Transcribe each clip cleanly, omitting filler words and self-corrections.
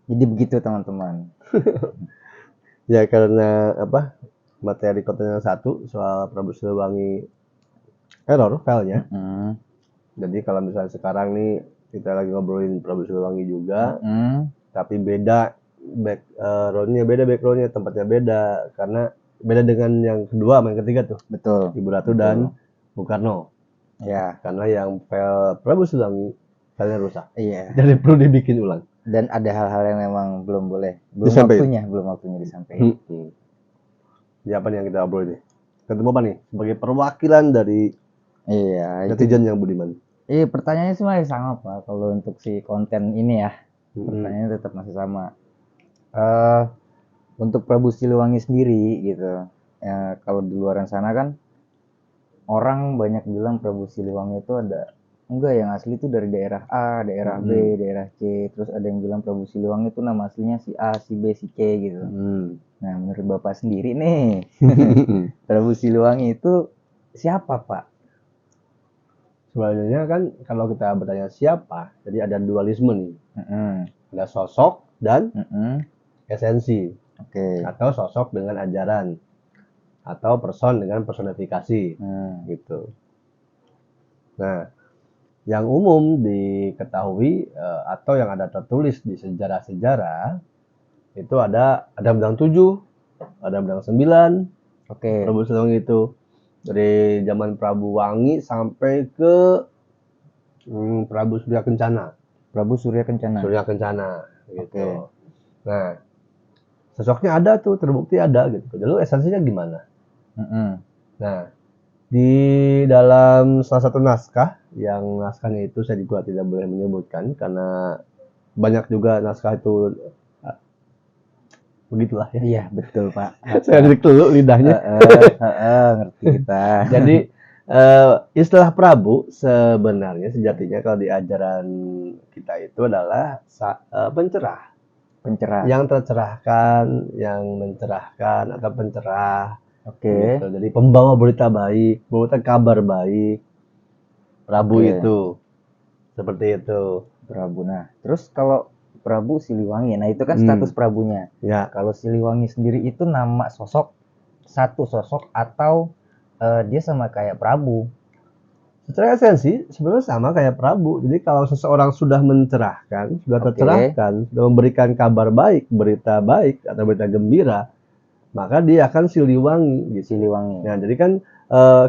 Jadi begitu teman-teman. Ya karena apa? Materi konten yang satu soal Prabu Siliwangi error filenya. Mm-mm. Jadi kalau misalnya sekarang nih kita lagi ngobrolin Prabu Siliwangi juga, Mm-mm. tapi beda backgroundnya tempatnya beda karena beda dengan yang kedua sama yang ketiga tuh, Betul. Ibu Ratu Betul. dan Bung Karno. Ya, Karena yang file Prabu Siliwangi filenya rusak, iya. jadi perlu dibikin ulang. Dan ada hal-hal yang memang belum Disampaikan. waktunya disampaikan. Jadi apa nih yang kita obrol ini? Ketemu apa nih? Sebagai perwakilan dari Iya, itu. netizen yang budiman. Pertanyaannya sih masih sama Pak. Kalau untuk si konten ini ya, Mm-mm. pertanyaannya tetap masih sama. eh untuk Prabu Siliwangi sendiri gitu. Kalau di luar sana kan orang banyak bilang Prabu Siliwangi itu ada enggak yang asli itu dari daerah A, daerah B, daerah C. Terus ada yang bilang Prabu Siliwangi itu nama aslinya si A, si B, si C gitu. Nah, menurut Bapak sendiri nih, Prabu Siliwangi itu siapa, Pak? Sebenarnya kan kalau kita bertanya siapa, jadi ada dualisme nih. Mm-mm. Ada sosok dan Mm-mm. esensi. Oke. Atau sosok dengan ajaran. Atau person dengan personifikasi. Gitu. Nah, yang umum diketahui atau yang ada tertulis di sejarah-sejarah itu ada bintang 7, ada bintang 9. Oke. Prabu Siliwangi itu dari zaman Prabu Wangi sampai ke Prabu Surya Kencana. Prabu Surya Kencana. Surya Kencana gitu. Oke. Nah, sosoknya ada tuh, terbukti ada gitu. Lalu esensinya gimana? Mm-mm. Nah, di dalam salah satu naskah, yang naskahnya itu saya juga tidak boleh menyebutkan karena banyak juga naskah itu begitulah ya. Iya, betul, Pak. Saya lirik dulu lidahnya. Ngerti kita. Jadi istilah Prabu sebenarnya sejatinya kalau di ajaran kita itu adalah pencerah. Pencerah. Yang tercerahkan, yang mencerahkan atau pencerah. Oke. Gitu. Jadi pembawa berita baik, berita kabar baik. Prabu Oke. itu. Seperti itu. Prabu. Nah, terus kalau Prabu Siliwangi, nah itu kan status Prabunya. Ya. Kalau Siliwangi sendiri itu nama sosok, satu sosok atau dia sama kayak Prabu? Secara esensi sebenarnya sama kayak Prabu. Jadi kalau seseorang sudah mencerahkan, sudah Oke. tercerahkan, sudah memberikan kabar baik, berita baik atau berita gembira, maka dia akan Siliwangi gitu. Siliwangi. Nah, jadi kan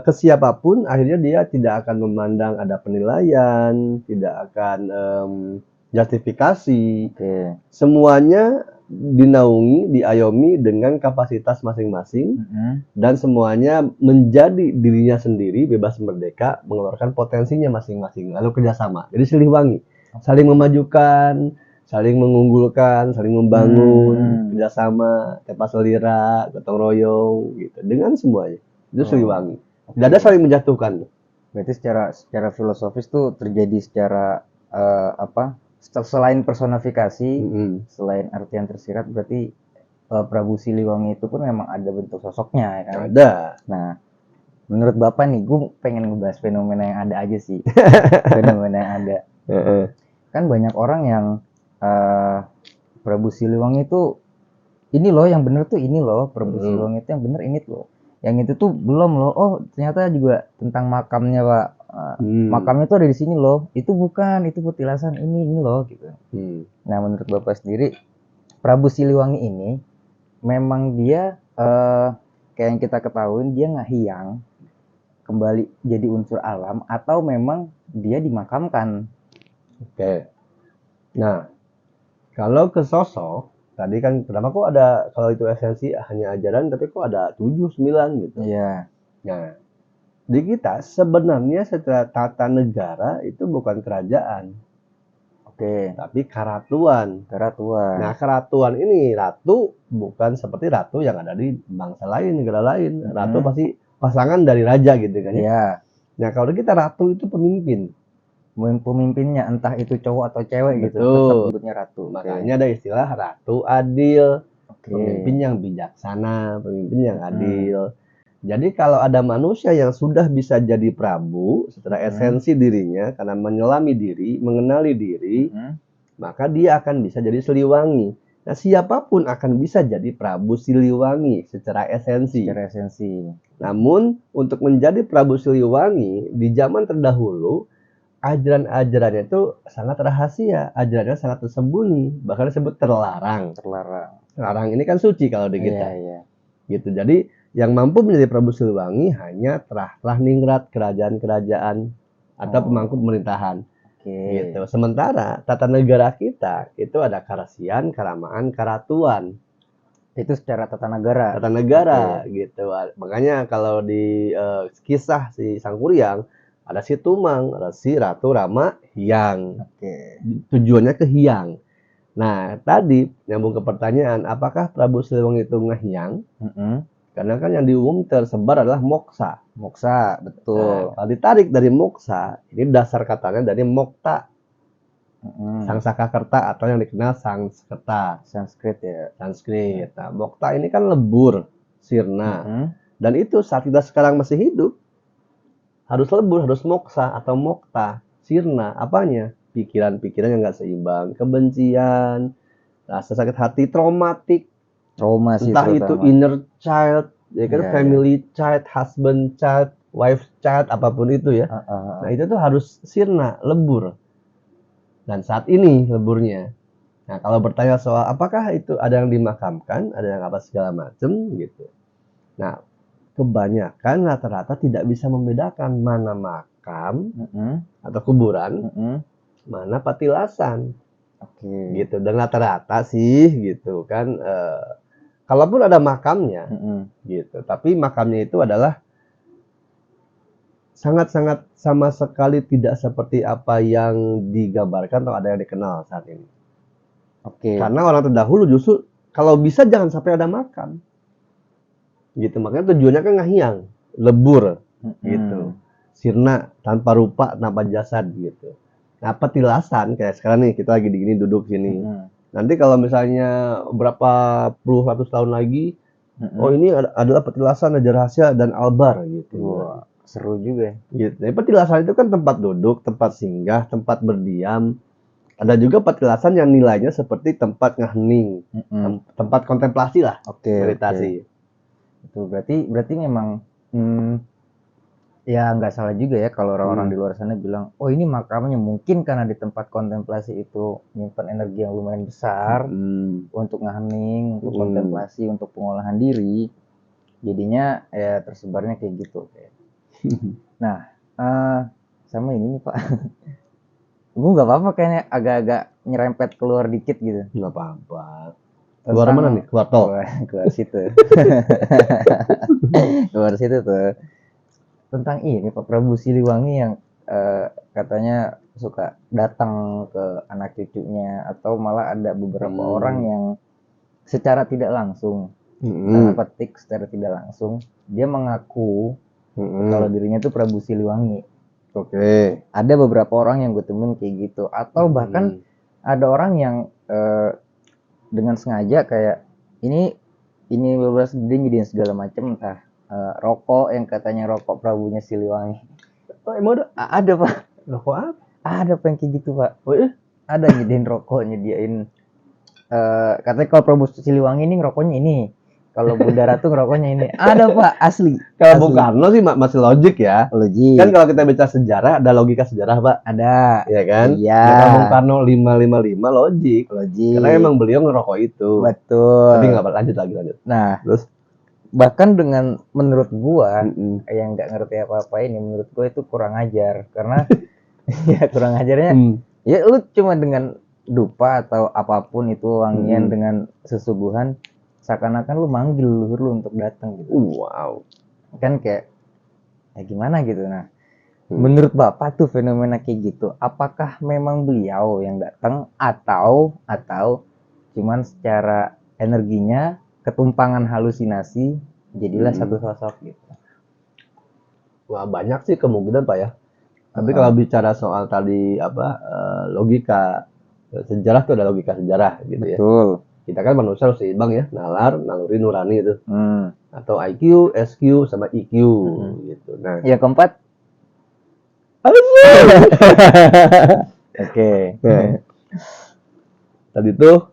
ke siapapun akhirnya dia tidak akan memandang ada penilaian, tidak akan justifikasi. Oke. Semuanya dinaungi, diayomi dengan kapasitas masing-masing. Dan semuanya menjadi dirinya sendiri, bebas merdeka, mengeluarkan potensinya masing-masing, lalu kerjasama. Jadi Siliwangi, saling memajukan, saling mengunggulkan, saling membangun, kerjasama, tepat selira, gotong royong, gitu. Dengan semuanya, itu Siliwangi. Tidak ada saling menjatuhkan. Berarti secara filosofis tuh terjadi secara selain personifikasi, selain artian tersirat, berarti Prabu Siliwangi itu pun memang ada bentuk sosoknya, ya kan? Ada. Nah, menurut Bapak nih, gue pengen ngebahas fenomena yang ada aja sih. Fenomena yang ada. Kan banyak orang yang Prabu Siliwangi itu ini loh yang bener tuh ini loh, Prabu Siliwangi itu yang bener ini loh. Yang itu tuh belum loh. Oh, ternyata juga tentang makamnya, Pak. Makamnya tuh ada di sini loh. Itu bukan, itu petilasan ini loh gitu. Nah, menurut Bapak sendiri, Prabu Siliwangi ini memang dia kayak yang kita ketahui dia ngahiyang kembali jadi unsur alam atau memang dia dimakamkan. Oke. Nah, kalau ke sosok tadi kan pertama kok ada, kalau itu esensi hanya ajaran tapi kok ada 7, 9 gitu. Iya. Nah, di kita sebenarnya secara tata negara itu bukan kerajaan. Oke. Tapi keratuan. Nah, keratuan ini ratu bukan seperti ratu yang ada di bangsa lain, negara lain. Ratu pasti pasangan dari raja gitu kan ya. Iya. Nah, kalau kita ratu itu pemimpin. Pemimpinnya entah itu cowok atau cewek gitu, Betul. tetap disebutnya ratu. Makanya ada istilah ratu adil. Pemimpin yang bijaksana, pemimpin yang adil. Jadi kalau ada manusia yang sudah bisa jadi prabu secara esensi dirinya karena menyelami diri, mengenali diri, maka dia akan bisa jadi Siliwangi. Nah, siapapun akan bisa jadi Prabu Siliwangi secara esensi. Namun, untuk menjadi Prabu Siliwangi di zaman terdahulu, ajaran-ajarannya itu sangat rahasia, ajarannya sangat tersembunyi, bahkan disebut terlarang. Terlarang ini kan suci kalau di kita. Gitu. Jadi, yang mampu menjadi Prabu Siliwangi hanya terah ningrat kerajaan-kerajaan atau pemangku pemerintahan. Gitu. Sementara tata negara kita itu ada Karasian, Karamaan, Karatuan. Itu secara tata negara. Gitu. Makanya kalau di kisah si Sangkuriang ada si Tumang, ada si Ratu Rama Hyang. Tujuannya ke Hyang. Nah, tadi nyambung ke pertanyaan, apakah Prabu Siliwangi itu ngehyang? Karena kan yang diumum tersebar adalah moksa. Betul. Nah, kalau ditarik dari moksa, ini dasar katanya dari mokta. Sang Sakakerta atau yang dikenal Sanskerta. Sanskrit ya. Nah, mokta ini kan lebur, sirna. Dan itu saat kita sekarang masih hidup, harus lebur, harus moksa atau mokta. Sirna, apanya? Pikiran-pikiran yang nggak seimbang, kebencian, rasa sakit hati, traumatik. Entah itu inner child, ya kan, family child, husband child, wife child, apapun itu ya. Nah, itu tuh harus sirna, lebur. Dan saat ini leburnya. Nah, kalau bertanya soal apakah itu ada yang dimakamkan, ada yang apa segala macam gitu. Nah, kebanyakan rata-rata tidak bisa membedakan mana makam atau kuburan, mana patilasan. Gitu. Dan rata-rata sih gitu kan, kalaupun ada makamnya, gitu, tapi makamnya itu adalah sangat-sangat sama sekali tidak seperti apa yang digambarkan atau ada yang dikenal saat ini. Karena orang terdahulu justru kalau bisa jangan sampai ada makam, gitu. Makanya tujuannya kan ngahyang, lebur, gitu, sirna tanpa rupa, tanpa jasad, gitu. Nah, petilasan kayak sekarang nih kita lagi di gini duduk sini. Nanti kalau misalnya berapa puluh ratus tahun lagi, oh ini adalah petilasan Raja Rahasia dan Albar gitu. Wah, seru juga. Gitu. Jadi petilasan itu kan tempat duduk, tempat singgah, tempat berdiam. Ada juga petilasan yang nilainya seperti tempat ngahening, tempat kontemplasi lah, meditasi. Itu berarti memang ya nggak salah juga ya kalau orang-orang di luar sana bilang, oh ini makamnya mungkin karena di tempat kontemplasi itu nyimpan energi yang lumayan besar untuk ngahening, untuk kontemplasi, untuk pengolahan diri, jadinya ya tersebarnya kayak gitu. Nah, sama ini nih Pak, gue nggak apa-apa kayaknya agak-agak nyerempet keluar dikit gitu. Nggak apa-apa. Keluar mana nih? Keluar tol? Keluar situ. Keluar situ tuh. Tentang ini Pak Prabu Siliwangi yang katanya suka datang ke anak cucunya, atau malah ada beberapa orang yang secara tidak langsung, petik secara tidak langsung dia mengaku kalau dirinya tuh Prabu Siliwangi. Ada beberapa orang yang gue temuin kayak gitu, atau bahkan ada orang yang dengan sengaja kayak ini beberapa dia nyediain segala macam, entah rokok yang katanya rokok Prabunya Siliwangi. Oh, emang ada Pak? Rokok apa? Ada Pak yang kayak gitu Pak. Oh iya? Ada nyediain rokok, nyediain katanya kalau Prabu Siliwangi ini ngerokoknya ini, kalau Bunda Ratu ngerokoknya ini. Ada Pak, asli. Kalau Bung Karno sih masih logik ya. Logik. Kan kalau kita baca sejarah ada logika sejarah Pak. Ada. Iya kan? Iya. Kalau Bung Karno 555 logik. Karena emang beliau ngerokok itu. Betul. Tapi nggak lanjut lagi. Nah, terus bahkan dengan menurut gua yang nggak ngerti apa-apa ini, menurut gua itu kurang ajar, karena ya kurang ajarnya ya lu cuma dengan dupa atau apapun itu wangian dengan sesuguhan seakan-akan lu manggil leluhur lu untuk datang gitu. Wow. Kan kayak gimana gitu. Nah, menurut Bapak tuh fenomena kayak gitu, apakah memang beliau yang datang atau cuman secara energinya ketumpangan halusinasi jadilah satu sosok gitu? Wah, banyak sih kemungkinan Pak ya. Tapi kalau bicara soal tadi logika sejarah tuh ada logika sejarah gitu. Betul. Ya. Kita kan manusia harus seimbang ya, nalar, naluri, nurani itu. Atau IQ, SQ sama EQ gitu. Nah, yang keempat Oke. Tadi tuh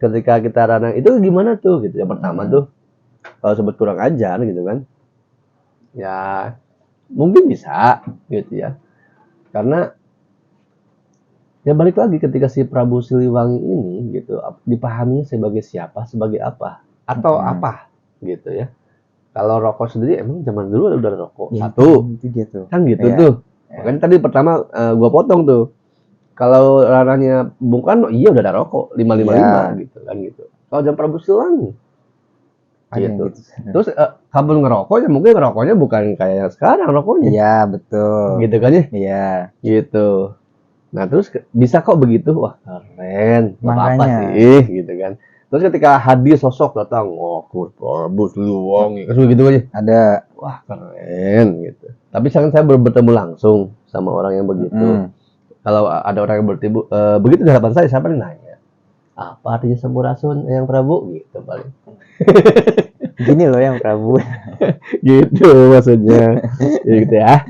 ketika kita ranah itu gimana tuh gitu. Yang pertama tuh kalau sebut kurang ajar gitu kan. Ya mungkin bisa gitu ya. Karena ya balik lagi ketika si Prabu Siliwangi ini gitu dipahaminya sebagai siapa, sebagai apa atau apa gitu ya. Kalau rokok sendiri emang zaman dulu udah rokok Ya, satu itu dia tuh. kan gitu Iya. tuh. Makanya tadi pertama gua potong tuh. Kalau ranahnya Bung Karno, iya udah ada rokok 555 gitu kan gitu. Kalau zaman Prabu Siliwangi Ada yang gitu. gitu. Terus kabel ngerokoknya mungkin ngerokoknya bukan kayak yang sekarang rokoknya. Iya, betul. Gitu kan ya? Iya. Gitu. Nah, terus bisa kok begitu? Wah, keren. Nggak apa-apa Makanya. sih gitu kan. Terus ketika hadir sosok datang, wah, Prabu Siliwangi, kan gitu aja. Ada. Wah, keren gitu. Tapi sekarang saya baru bertemu langsung sama orang yang begitu. Kalau ada orang yang bertemu begitu di hadapan saya, siapa yang nanya? Apa artinya Sampurasun yang Prabu? Gitu paling. Gini loh yang Prabu. Gitu maksudnya. Gitu ya.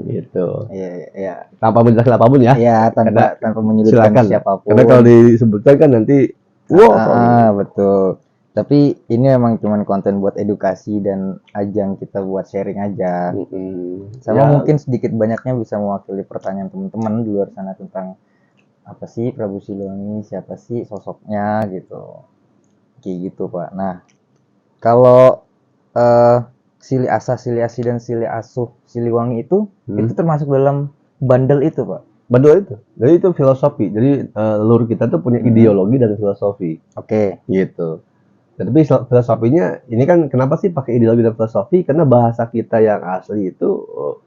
Gitu. Iya. Tanpa menjelaskan apapun ya. Iya, tanpa menyudutkan silakan. siapapun. Karena kalau disebutkan kan nanti betul. Tapi ini emang cuman konten buat edukasi dan ajang kita buat sharing aja. Sama mungkin sedikit banyaknya bisa mewakili pertanyaan teman-teman di luar sana tentang apa sih Prabu Siliwangi, siapa sih sosoknya gitu. Kayak gitu, Pak. Nah, kalau Sili Asah, Sili Asih dan Sili Asuh Siliwangi itu termasuk dalam bandel itu, Pak. Bandel itu. Jadi itu filosofi. Jadi leluhur kita tuh punya ideologi dan filosofi. Oke. Gitu. Tapi filosofinya ini kan kenapa sih pakai ideologi dan filosofi? Karena bahasa kita yang asli itu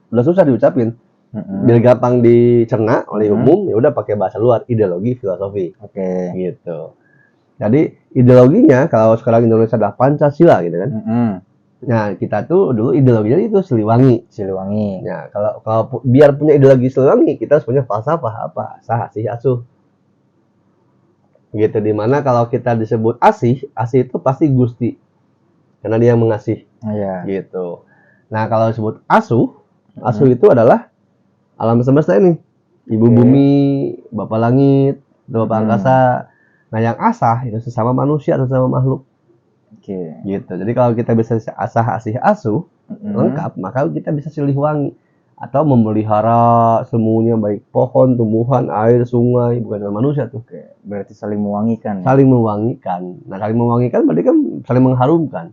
udah susah diucapin. Biar gampang dicerna oleh umum, ya udah pakai bahasa luar, ideologi, filosofi. Oke. Gitu. Jadi ideologinya kalau sekarang Indonesia adalah Pancasila gitu kan. Nah, kita tuh dulu ideologinya itu Siliwangi. Nah, kalau biar punya ideologi Siliwangi, kita harus punya falsafah apa? Asah, asih, asuh. Gitu, dimana kalau kita disebut asih itu pasti Gusti. Karena dia yang mengasih. Iya. Gitu. Nah, kalau disebut asuh itu adalah alam semesta ini. Ibu bumi, Bapak langit, Bapak angkasa. Nah, yang asah itu sesama manusia, sesama makhluk. Gitu. Jadi kalau kita bisa asah, asih, asuh lengkap, maka kita bisa Siliwangi atau memelihara semuanya baik pohon, tumbuhan, air, sungai, bukan manusia tuh. Berarti saling mewangikan. Saling mewangikan. Nah, saling mewangikan berarti kan saling mengharumkan.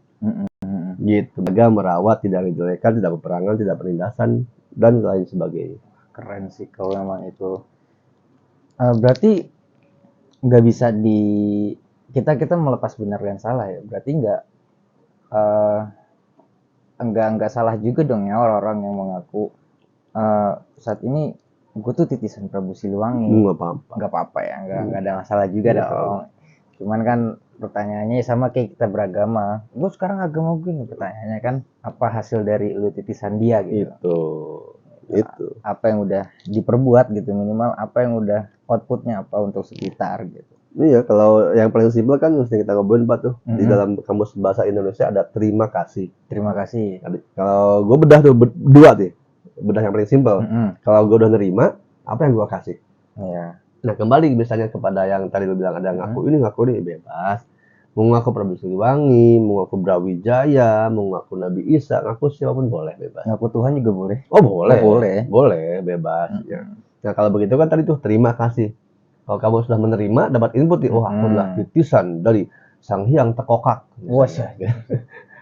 Gitu. Jaga, merawat, tidak menjelekan, tidak peperangan, tidak penindasan dan lain sebagainya. Keren sih kalau memang itu. Berarti nggak bisa kita melepas benar dan salah ya. Berarti nggak salah juga dong ya orang-orang yang mengaku saat ini gue tuh titisan Prabu Siliwangi. Nggak apa-apa ya, nggak ada masalah juga dong. Cuman kan pertanyaannya sama kayak kita beragama. Gue sekarang agama gue nih, pertanyaannya kan apa hasil dari lu titisan dia gitu. Itu. Apa yang udah diperbuat gitu, minimal apa yang udah outputnya apa untuk sekitar gitu. Iya, kalau yang paling simpel kan mesti kita ngobrolin Pak tuh. Di dalam kamus bahasa Indonesia ada terima kasih. Terima kasih. Kalau gue bedah tuh dua tuh. Bedah yang paling simpel. Kalau gue udah nerima, apa yang gue kasih? Iya. Nah, kembali misalnya kepada yang tadi lu bilang ada ngaku ini bebas. Mau ngaku Prabu Siliwangi, mau ngaku Brawijaya, mau ngaku Nabi Isa, ngaku siapapun boleh, bebas. Ngaku Tuhan juga boleh. Oh, boleh. Boleh, bebas. Ya. Nah, kalau begitu kan tadi tuh terima kasih. Kalau kamu sudah menerima, dapat input, aku adalah titisan dari Sang Hyang Tekokak.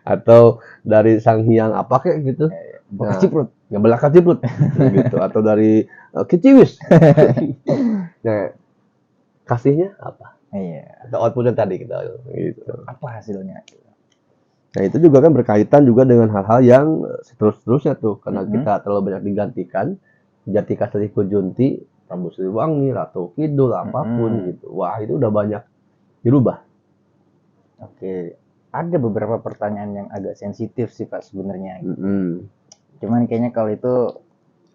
Atau dari Sang Hyang apa kayak gitu. Bekas ciprut. Belaka ciprut. Gitu. Atau dari Kiciwis. Nah, kasihnya apa? Iya. Atau outputnya tadi kita gitu. Apa hasilnya? Nah, itu juga kan berkaitan juga dengan hal-hal yang seterusnya tuh. Karena kita terlalu banyak digantikan. Jati Kasih Kujunti, Prabu Siliwangi, Ratu Kidul, apapun gitu. Wah, itu udah banyak dirubah. Oke. Ada beberapa pertanyaan yang agak sensitif sih Pak sebenarnya. Cuman kayaknya kalau itu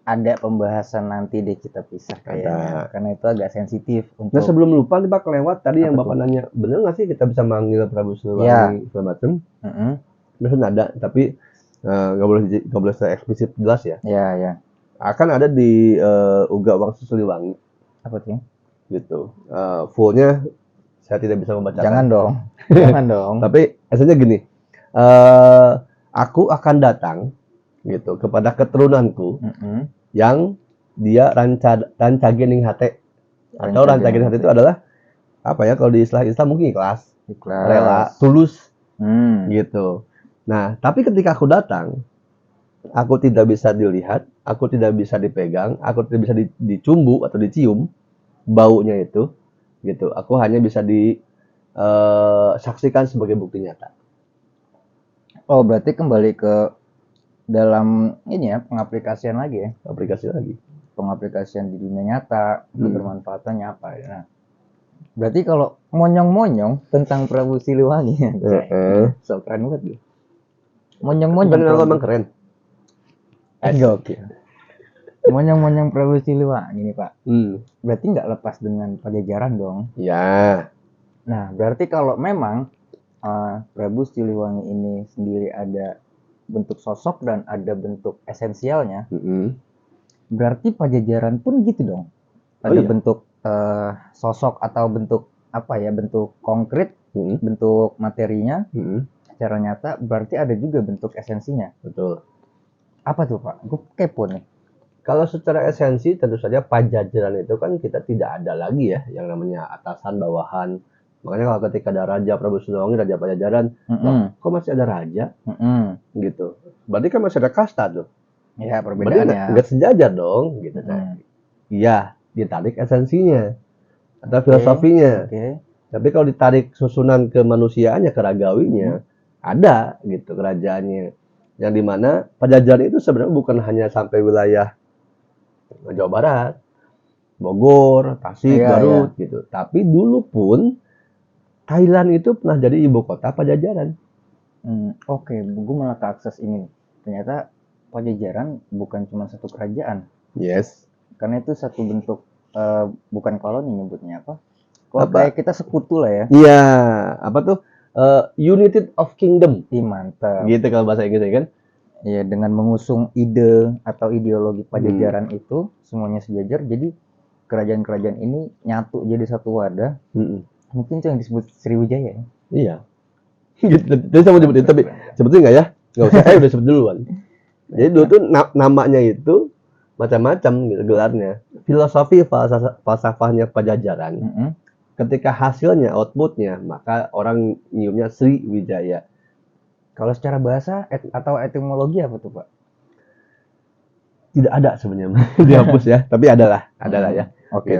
ada pembahasan nanti deh kita pisah kayaknya. Karena itu agak sensitif untuk. Nah, sebelum lupa nih Pak kelewat tadi yang Bapak nanya, bener nggak sih kita bisa manggil Prabu Siliwangi segala macam? Biasanya ada, tapi nggak boleh secara eksplisit jelas ya. Iya. Akan ada di Uga Wangsa Siliwangi. Apa tuh? gitu. Fullnya saya tidak bisa membacakan. Jangan dong. Jangan dong. Tapi esensinya gini, aku akan datang gitu kepada keturunanku yang dia rancagening hate, atau rancagening hate itu adalah apa ya, kalau di istilah Islam mungkin ikhlas, rela, tulus gitu. Nah, tapi ketika aku datang, aku tidak bisa dilihat, aku tidak bisa dipegang, aku tidak bisa dicumbu atau dicium baunya itu gitu. Aku hanya bisa disaksikan sebagai bukti nyata. Oh, berarti kembali ke dalam ini ya, pengaplikasian lagi ya. Aplikasi lagi. Pengaplikasian di dunia nyata, kebermanfaatannya apa ya. Nah, berarti kalau monyong-monyong tentang Prabu Siliwangi, so keren banget gitu. Monyong-monyong memang keren. Oke. Monyong-monyong Prabu Siliwangi nih Pak. Berarti nggak lepas dengan Pajajaran dong? Ya. Nah, berarti kalau memang Prabu Siliwangi ini sendiri ada bentuk sosok dan ada bentuk esensialnya, berarti Pajajaran pun gitu dong. Ada bentuk sosok atau bentuk apa ya, bentuk konkret, bentuk materinya, secara nyata, berarti ada juga bentuk esensinya. Betul. Apa tuh Pak? Gue kepo nih. Kalau secara esensi tentu saja Pajajaran itu kan kita tidak ada lagi ya yang namanya atasan bawahan. Makanya kalau ketika ada Raja Prabu Siliwangi, Raja Pajajaran, kok masih ada raja? Gitu. Berarti kan masih ada kasta tuh. Ya, perbedaannya. Nggak sejajar dong, gitu kan. Iya, ditarik esensinya atau filosofinya. Tapi kalau ditarik susunan kemanusiaannya, keragawinya, ada gitu kerajaannya. Yang dimana Pajajaran itu sebenarnya bukan hanya sampai wilayah Jawa Barat, Bogor, Tasik, Garut gitu. Tapi dulu pun Thailand itu pernah jadi ibu kota Pajajaran. Oke, gue malah ke akses ini. Ternyata Pajajaran bukan cuma satu kerajaan. Yes. Karena itu satu bentuk, bukan koloni nyebutnya apa? Kok kayak kita sekutu lah ya. Iya, apa tuh? United of Kingdom. Mantap. Gitu kalau bahasa Inggris kan. Iya, dengan mengusung ide atau ideologi Pajajaran itu semuanya sejajar, jadi kerajaan-kerajaan ini nyatu jadi satu wadah. Mungkin itu yang disebut Sriwijaya ya? Iya. Jadi saya mau sebutin, tapi sebutin nggak ya? Nggak usah, udah sebut duluan. Jadi dulu tuh namanya itu macam-macam gitu gelarnya. Filosofi falsafahnya Pajajaran. Ketika hasilnya, outputnya, maka orang nyiumnya Sriwijaya. Kalau secara bahasa atau etimologi apa tuh Pak? Tidak ada sebenarnya, dihapus ya. Tapi adalah ya. Oke.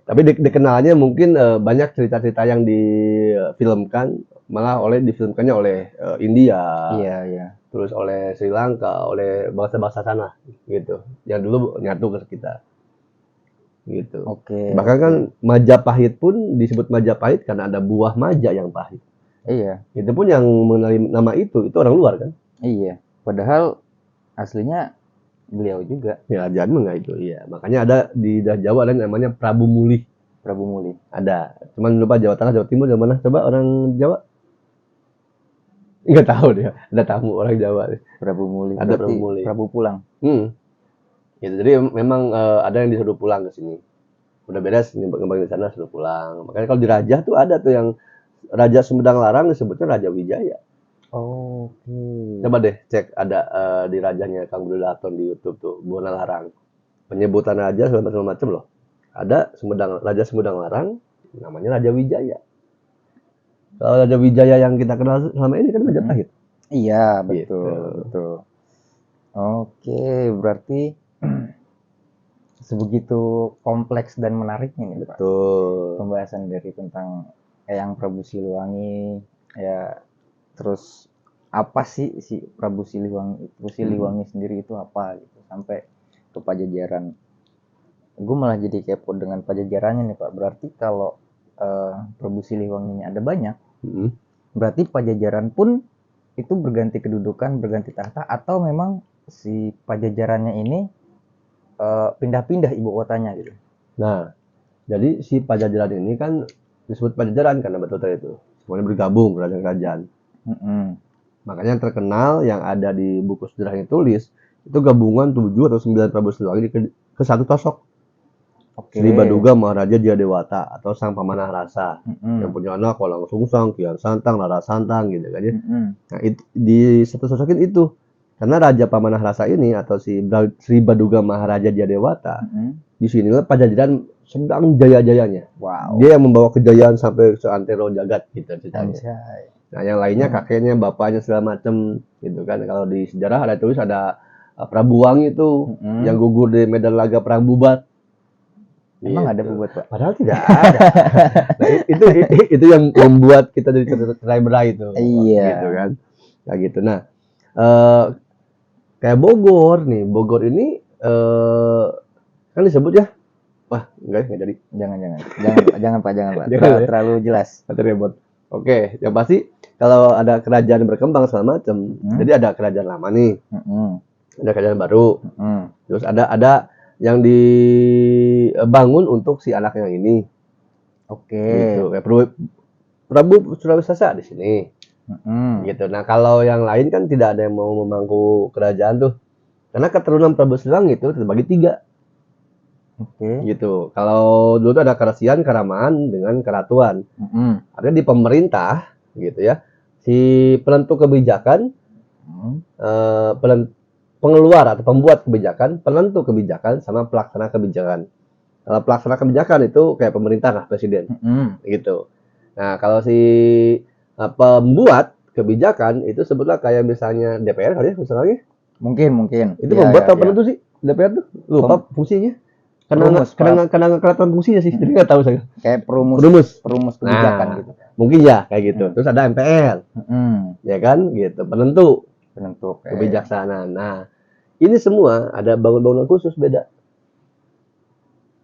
Tapi dikenalnya mungkin banyak cerita-cerita yang difilmkan, malah difilmkannya oleh India. Iya. Terus oleh Sri Lanka, oleh bangsa-bangsa sana gitu. Yang dulu nyatu ke kita. Gitu. Bahkan kan Majapahit pun disebut Majapahit karena ada buah maja yang pahit. Iya. Itu pun yang mengenali nama itu orang luar kan? Iya. Padahal aslinya beliau juga. Ya, jangan enggak itu. Iya. Makanya ada di Jawa ada namanya Prabu Muli. Prabu Muli. Ada. Cuman lupa Jawa Tengah, Jawa Timur, Jawa mana? Coba orang Jawa. Enggak tahu dia. Ada tamu orang Jawa. Prabu Muli. Ada Prabu Muli. Prabu pulang. Gitu. Jadi memang ada yang disuruh pulang ke sini. Udah beres ngembang di sana suruh pulang. Makanya kalau di Raja tuh ada tuh yang Raja Sumedang Larang disebutnya Raja Wijaya. Coba deh cek ada di rajanya Kang Budi Laton di YouTube tuh, Buana Larang. Penyebutan raja segala macam loh. Ada Raja Sumedang Larang, namanya Raja Wijaya. Kalau Raja Wijaya yang kita kenal selama ini kan Majapahit. Iya, betul. Oke, berarti sebegitu kompleks dan menariknya nih Pak. Betul. Pembahasan dari tentang Eyang Prabu Siliwangi ya, terus apa sih si Prabu Siliwangi sendiri itu apa gitu, sampai ke Pajajaran. Gue malah jadi kepo dengan Pajajarannya nih Pak. Berarti kalau Prabu Siliwanginya ada banyak, berarti Pajajaran pun itu berganti kedudukan, berganti tahta, atau memang si Pajajarannya ini pindah-pindah ibu kotanya gitu. Nah, jadi si Pajajaran ini kan disebut Pajajaran karena betul tadi itu semuanya bergabung kerajaan-kerajaan. Makanya yang terkenal yang ada di buku sejarah yang tulis itu gabungan 7 atau 9 Prabu Siliwangi ke satu sosok. Oke. Sri Baduga Maharaja Jayadewata atau Sang Pemanah Rasa yang punya anak Walang Sungsang, Kian Santang, Rara Santang gitu kan ya. Nah, itu di satu sosokin itu karena Raja Pemanah Rasa ini atau Sri Baduga Maharaja Jayadewata di sinilah Pajajaran sedang jaya-jayanya. Wow. Dia yang membawa kejayaan sampai seantero jagat gitu ceritanya. Anjay. Nah, yang lainnya kakeknya, bapaknya segala macem gitu kan. Kalau di sejarah ada tulis ada Prabu Wangi itu yang gugur di medan laga perang Bubat. Emang Gitu. ada Bubat, Pak? Padahal tidak ada. Nah, itu yang membuat kita jadi cerai-berai itu. Iya. Gitu kan. Nah, gitu. Nah, kayak Bogor nih. Bogor ini kan disebut ya. Wah, enggak jadi. Jangan Pak. Jangan, ya. Terlalu jelas. Ribet. Oke, yang pasti kalau ada kerajaan berkembang segala macam, jadi ada kerajaan lama nih, ada kerajaan baru, terus ada yang dibangun untuk si anak yang ini. Oke. Gitu. Kayak Prabu Surawisasa di sini. Gitu. Nah, kalau yang lain kan tidak ada yang mau memangku kerajaan tuh. Karena keturunan Prabu Siliwangi itu terbagi 3. Oke. Gitu. Kalau dulu tuh ada kerasian, keramaan dengan keratuan. Artinya di pemerintah gitu ya. Si penentu kebijakan pengeluar atau pembuat kebijakan, penentu kebijakan sama pelaksana kebijakan. Kalau pelaksana kebijakan itu kayak pemerintah lah, presiden. Gitu. Nah, kalau si pembuat kebijakan itu sebutlah kayak misalnya DPR kali ya misalnya. Mungkin. Itu pembuat atau penentu sih? DPR tuh lupa fungsinya. Karena kelihatan fungsinya sih, jadi nggak tahu saya. Kayak perumus kebijakan gitu. Mungkin ya kayak gitu. Terus ada MPR, ya kan, gitu. Penentu kebijaksanaan. Nah, ini semua ada bangunan-bangunan khusus beda.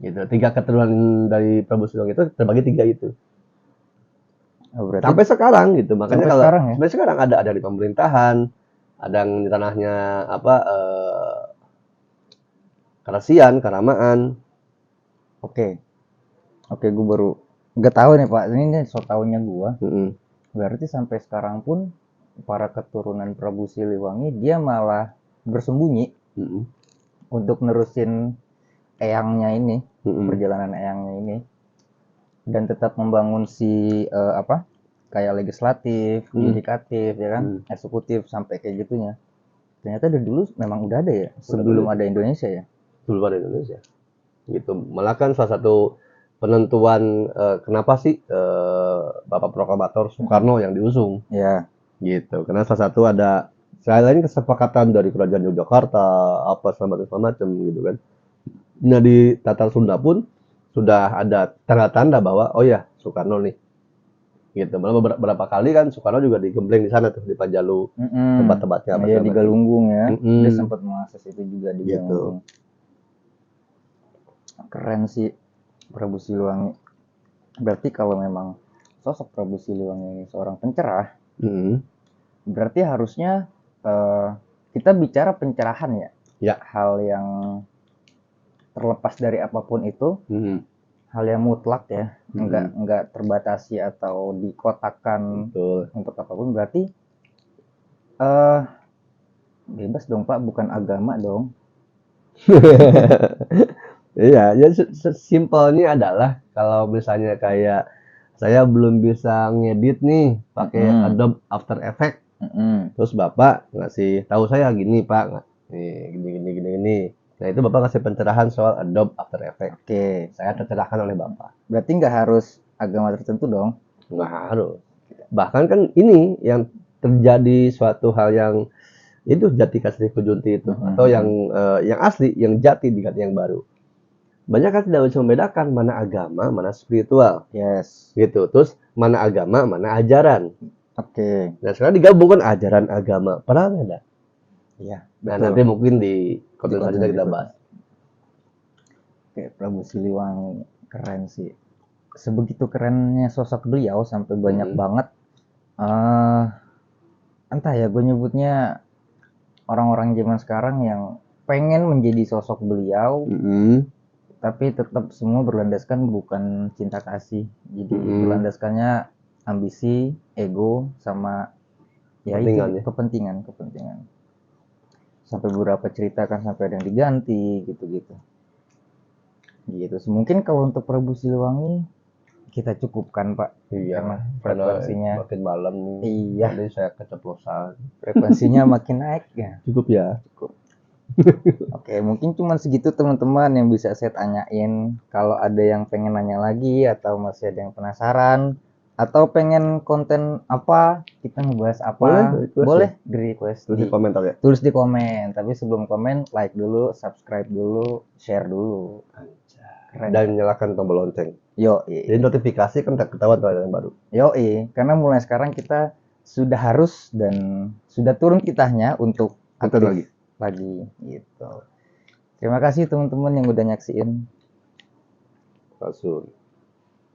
Gitu. 3 keturunan dari Prabu Siliwangi itu terbagi 3 itu. Sampai sekarang gitu. Makanya kalau sampai sekarang ada di pemerintahan, ada yang di tanahnya kerasian, keramaan. Oke, gue baru nggak tahu nih Pak. Ini so taunya gua. Berarti sampai sekarang pun para keturunan Prabu Siliwangi dia malah bersembunyi untuk nerusin eyangnya ini, perjalanan eyangnya ini, dan tetap membangun si kayak legislatif, yudikatif, ya kan, eksekutif sampai kayak gitunya. Ternyata dari dulu memang udah ada ya, sebelum ada Indonesia ya. Sebelum ada Indonesia. Gitu. Malah kan salah satu penentuan kenapa sih Bapak Proklamator Soekarno yang diusung. Ya. Gitu. Karena salah satu ada selain kesepakatan dari Kerajaan Yogyakarta, apa segala macam gitu kan. Nah, di Tatar Sunda pun sudah ada tanda-tanda bahwa oh ya Soekarno nih. Gitu. Malah beberapa kali kan Soekarno juga digembleng di sana tuh di Panjalu, tempat-tempatnya. Iya, di Galunggung ya. Dia sempat mengakses itu juga di Galunggung. Keren sih Prabu Siliwangi. Berarti kalau memang sosok Prabu Siliwangi ini seorang pencerah, berarti harusnya kita bicara pencerahan ya. Hal yang terlepas dari apapun itu, hal yang mutlak ya, enggak terbatasi atau dikotakan untuk apapun. Berarti bebas dong Pak, bukan agama dong. Iya, ya simpelnya adalah kalau misalnya kayak saya belum bisa ngedit nih pakai Adobe After Effects, terus Bapak ngasih tahu saya gini Pak, nih gini. Nah, itu Bapak ngasih pencerahan soal Adobe After Effects. Oke, saya tercerahkan oleh Bapak. Berarti nggak harus agama tertentu dong? Nggak harus. Bahkan kan ini yang terjadi suatu hal yang itu jati kasih kujunti itu, atau yang asli, yang jati diganti yang baru. Banyak kan tidak bisa membedakan mana agama, mana spiritual. Yes. Gitu. Terus mana agama, mana ajaran. Oke. Nah, sekarang digabungkan ajaran agama. Padahal beda. Iya. Nah, nanti mungkin di konten selanjutnya kita bahas. Oke, Prabu Siliwangi keren sih. Sebegitu kerennya sosok beliau sampai banyak banget. Entah ya, gue nyebutnya orang-orang zaman sekarang yang pengen menjadi sosok beliau. Tapi tetap semua berlandaskan bukan cinta kasih. Jadi berlandaskannya ambisi, ego, sama ya itu kepentingan. Sampai beberapa cerita kan sampai ada yang diganti gitu-gitu. gitu. Mungkin kalau untuk Prabu Siliwangi kita cukupkan Pak. Iya, Karena frekuensinya makin malam nih. iya, Tadi saya keceplosan. frekuensinya makin naik ya. Cukup ya. Cukup. Oke, mungkin cuma segitu teman-teman yang bisa saya tanyain. Kalau ada yang pengen nanya lagi atau masih ada yang penasaran atau pengen konten apa, kita ngebahas apa, boleh Ya? di request Tulis di komentar ya. tulis di komen. Tapi sebelum komen, like dulu, subscribe dulu, share dulu. Keren. Dan nyalakan tombol lonceng. Jadi notifikasi kan tak ketahuan kalau ada yang baru. Karena mulai sekarang kita sudah harus dan sudah turun kitanya untuk aktif lagi gitu. Terima kasih teman-teman yang udah nyaksiin. Langsung.